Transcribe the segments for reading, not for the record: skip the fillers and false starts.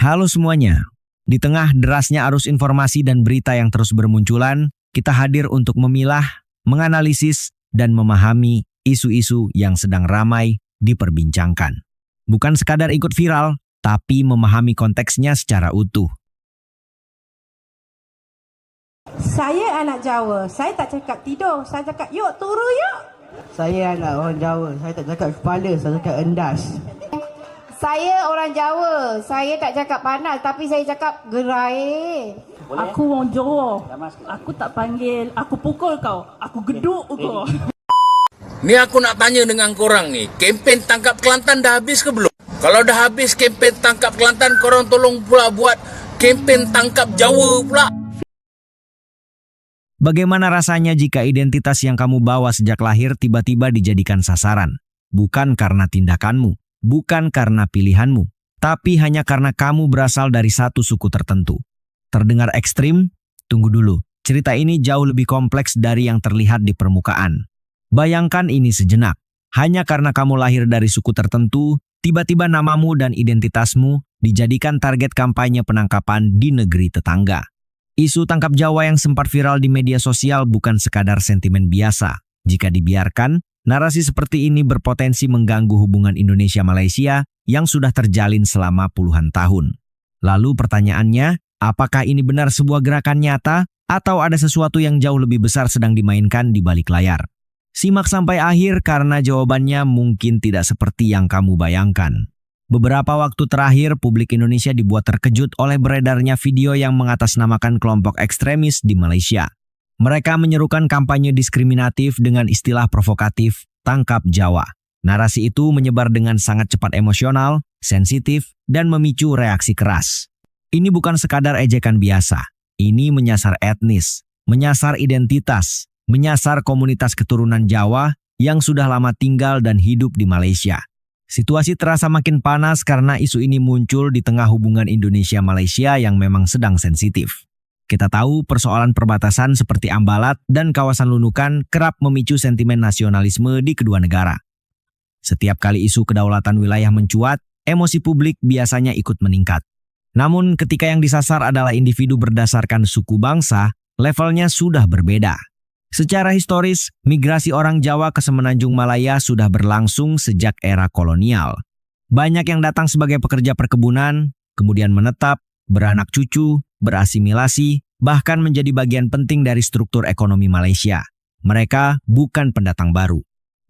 Halo semuanya. Di tengah derasnya arus informasi dan berita yang terus bermunculan, kita hadir untuk memilah, menganalisis, dan memahami isu-isu yang sedang ramai diperbincangkan. Bukan sekadar ikut viral, tapi memahami konteksnya secara utuh. Saya anak Jawa, saya tak cakap tidur, saya cakap yuk turu yuk. Saya anak orang Jawa, saya tak cakap kepala, saya cakap endas. Saya orang Jawa, saya tak cakap panas tapi saya cakap gerai. Aku orang Johor. Aku tak panggil, aku pukul kau. Aku geduk kau. Ni aku nak tanya dengan korang ni, kempen tangkap Kelantan dah habis ke belum? Kalau dah habis kempen tangkap Kelantan, korang tolong pula buat kempen tangkap Jawa pula. Bagaimana rasanya jika identitas yang kamu bawa sejak lahir tiba-tiba dijadikan sasaran? Bukan karena tindakanmu, bukan karena pilihanmu, tapi hanya karena kamu berasal dari satu suku tertentu. Terdengar ekstrim? Tunggu dulu, cerita ini jauh lebih kompleks dari yang terlihat di permukaan. Bayangkan ini sejenak, hanya karena kamu lahir dari suku tertentu, tiba-tiba namamu dan identitasmu dijadikan target kampanye penangkapan di negeri tetangga. Isu tangkap Jawa yang sempat viral di media sosial bukan sekadar sentimen biasa. Jika dibiarkan, narasi seperti ini berpotensi mengganggu hubungan Indonesia-Malaysia yang sudah terjalin selama puluhan tahun. Lalu pertanyaannya, apakah ini benar sebuah gerakan nyata atau ada sesuatu yang jauh lebih besar sedang dimainkan di balik layar? Simak sampai akhir karena jawabannya mungkin tidak seperti yang kamu bayangkan. Beberapa waktu terakhir, publik Indonesia dibuat terkejut oleh beredarnya video yang mengatasnamakan kelompok ekstremis di Malaysia. Mereka menyerukan kampanye diskriminatif dengan istilah provokatif, tangkap Jawa. Narasi itu menyebar dengan sangat cepat emosional, sensitif, dan memicu reaksi keras. Ini bukan sekadar ejekan biasa. Ini menyasar etnis, menyasar identitas, menyasar komunitas keturunan Jawa yang sudah lama tinggal dan hidup di Malaysia. Situasi terasa makin panas karena isu ini muncul di tengah hubungan Indonesia-Malaysia yang memang sedang sensitif. Kita tahu persoalan perbatasan seperti Ambalat dan kawasan Nunukan kerap memicu sentimen nasionalisme di kedua negara. Setiap kali isu kedaulatan wilayah mencuat, emosi publik biasanya ikut meningkat. Namun ketika yang disasar adalah individu berdasarkan suku bangsa, levelnya sudah berbeda. Secara historis, migrasi orang Jawa ke Semenanjung Malaya sudah berlangsung sejak era kolonial. Banyak yang datang sebagai pekerja perkebunan, kemudian menetap, beranak cucu, berasimilasi, bahkan menjadi bagian penting dari struktur ekonomi Malaysia. Mereka bukan pendatang baru.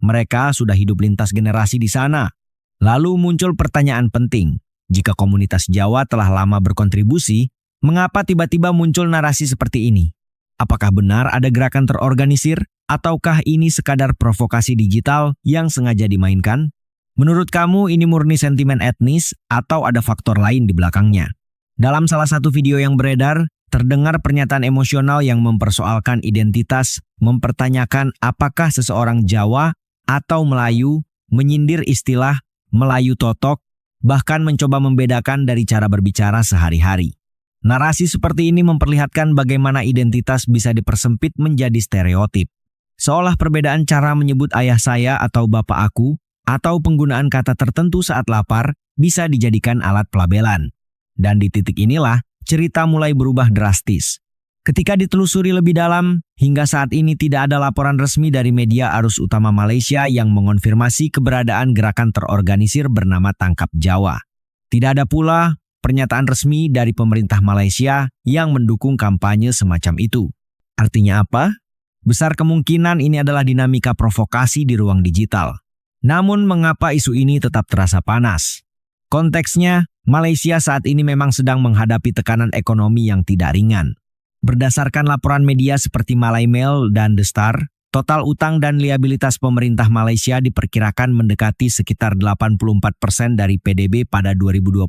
Mereka sudah hidup lintas generasi di sana. Lalu muncul pertanyaan penting. Jika komunitas Jawa telah lama berkontribusi, mengapa tiba-tiba muncul narasi seperti ini? Apakah benar ada gerakan terorganisir, ataukah ini sekadar provokasi digital yang sengaja dimainkan? Menurut kamu ini murni sentimen etnis atau ada faktor lain di belakangnya? Dalam salah satu video yang beredar, terdengar pernyataan emosional yang mempersoalkan identitas, mempertanyakan apakah seseorang Jawa atau Melayu, menyindir istilah Melayu totok, bahkan mencoba membedakan dari cara berbicara sehari-hari. Narasi seperti ini memperlihatkan bagaimana identitas bisa dipersempit menjadi stereotip. Seolah perbedaan cara menyebut ayah saya atau bapak aku, atau penggunaan kata tertentu saat lapar, bisa dijadikan alat pelabelan. Dan di titik inilah, cerita mulai berubah drastis. Ketika ditelusuri lebih dalam, hingga saat ini tidak ada laporan resmi dari media arus utama Malaysia yang mengonfirmasi keberadaan gerakan terorganisir bernama Tangkap Jawa. Tidak ada pula pernyataan resmi dari pemerintah Malaysia yang mendukung kampanye semacam itu. Artinya apa? Besar kemungkinan ini adalah dinamika provokasi di ruang digital. Namun mengapa isu ini tetap terasa panas? Konteksnya, Malaysia saat ini memang sedang menghadapi tekanan ekonomi yang tidak ringan. Berdasarkan laporan media seperti Malaymail dan The Star, total utang dan liabilitas pemerintah Malaysia diperkirakan mendekati sekitar 84% dari PDB pada 2025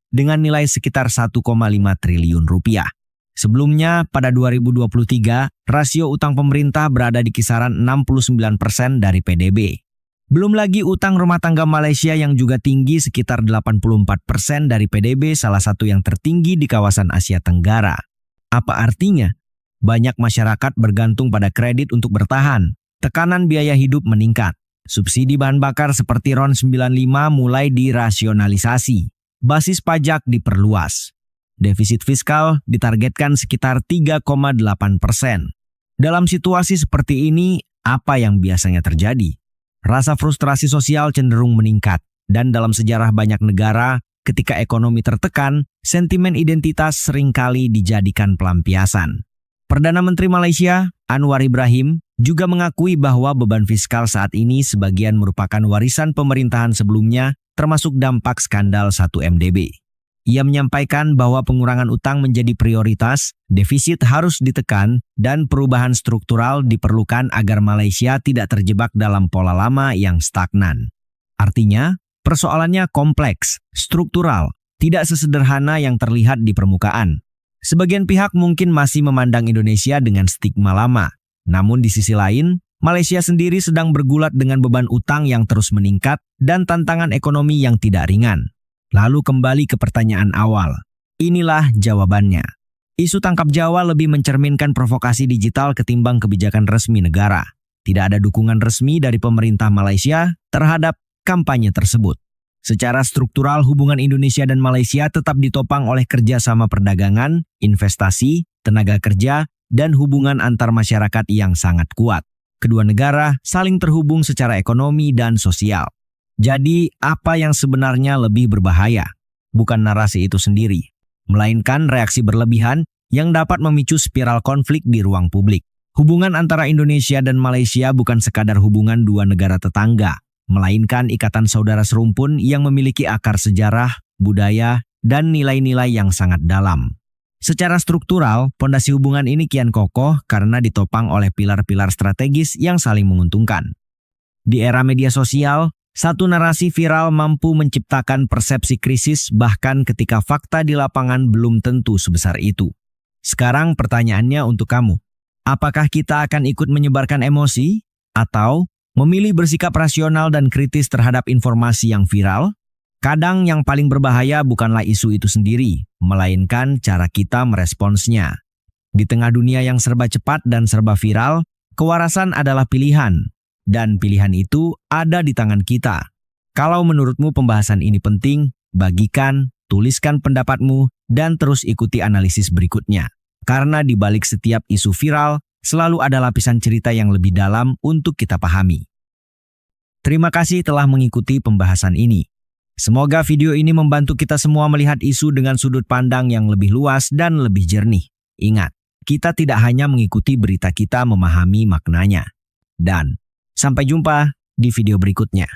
dengan nilai sekitar 1,5 triliun rupiah. Sebelumnya, pada 2023, rasio utang pemerintah berada di kisaran 69% dari PDB. Belum lagi utang rumah tangga Malaysia yang juga tinggi sekitar 84% dari PDB, salah satu yang tertinggi di kawasan Asia Tenggara. Apa artinya? Banyak masyarakat bergantung pada kredit untuk bertahan. Tekanan biaya hidup meningkat. Subsidi bahan bakar seperti RON 95 mulai dirasionalisasi. basis pajak diperluas. Defisit fiskal ditargetkan sekitar 3,8%. Dalam situasi seperti ini, apa yang biasanya terjadi? Rasa frustrasi sosial cenderung meningkat, dan dalam sejarah banyak negara, ketika ekonomi tertekan, sentimen identitas seringkali dijadikan pelampiasan. Perdana Menteri Malaysia, Anwar Ibrahim, juga mengakui bahwa beban fiskal saat ini sebagian merupakan warisan pemerintahan sebelumnya, termasuk dampak skandal 1MDB. Ia menyampaikan bahwa pengurangan utang menjadi prioritas, defisit harus ditekan, dan perubahan struktural diperlukan agar Malaysia tidak terjebak dalam pola lama yang stagnan. Artinya, persoalannya kompleks, struktural, tidak sesederhana yang terlihat di permukaan. Sebagian pihak mungkin masih memandang Indonesia dengan stigma lama. Namun di sisi lain, Malaysia sendiri sedang bergulat dengan beban utang yang terus meningkat dan tantangan ekonomi yang tidak ringan. Lalu kembali ke pertanyaan awal. Inilah jawabannya. Isu tangkap Jawa lebih mencerminkan provokasi digital ketimbang kebijakan resmi negara. Tidak ada dukungan resmi dari pemerintah Malaysia terhadap kampanye tersebut. Secara struktural, hubungan Indonesia dan Malaysia tetap ditopang oleh kerjasama perdagangan, investasi, tenaga kerja, dan hubungan antar masyarakat yang sangat kuat. Kedua negara saling terhubung secara ekonomi dan sosial. Jadi, apa yang sebenarnya lebih berbahaya? Bukan narasi itu sendiri, melainkan reaksi berlebihan yang dapat memicu spiral konflik di ruang publik. Hubungan antara Indonesia dan Malaysia bukan sekadar hubungan dua negara tetangga, melainkan ikatan saudara serumpun yang memiliki akar sejarah, budaya, dan nilai-nilai yang sangat dalam. Secara struktural, pondasi hubungan ini kian kokoh karena ditopang oleh pilar-pilar strategis yang saling menguntungkan. Di era media sosial, satu narasi viral mampu menciptakan persepsi krisis bahkan ketika fakta di lapangan belum tentu sebesar itu. Sekarang pertanyaannya untuk kamu. Apakah kita akan ikut menyebarkan emosi? Atau memilih bersikap rasional dan kritis terhadap informasi yang viral? Kadang yang paling berbahaya bukanlah isu itu sendiri, melainkan cara kita meresponsnya. Di tengah dunia yang serba cepat dan serba viral, kewarasan adalah pilihan. Dan pilihan itu ada di tangan kita. Kalau menurutmu pembahasan ini penting, bagikan, tuliskan pendapatmu, dan terus ikuti analisis berikutnya. Karena di balik setiap isu viral, selalu ada lapisan cerita yang lebih dalam untuk kita pahami. Terima kasih telah mengikuti pembahasan ini. Semoga video ini membantu kita semua melihat isu dengan sudut pandang yang lebih luas dan lebih jernih. Ingat, kita tidak hanya mengikuti berita, kita memahami maknanya. Dan sampai jumpa di video berikutnya.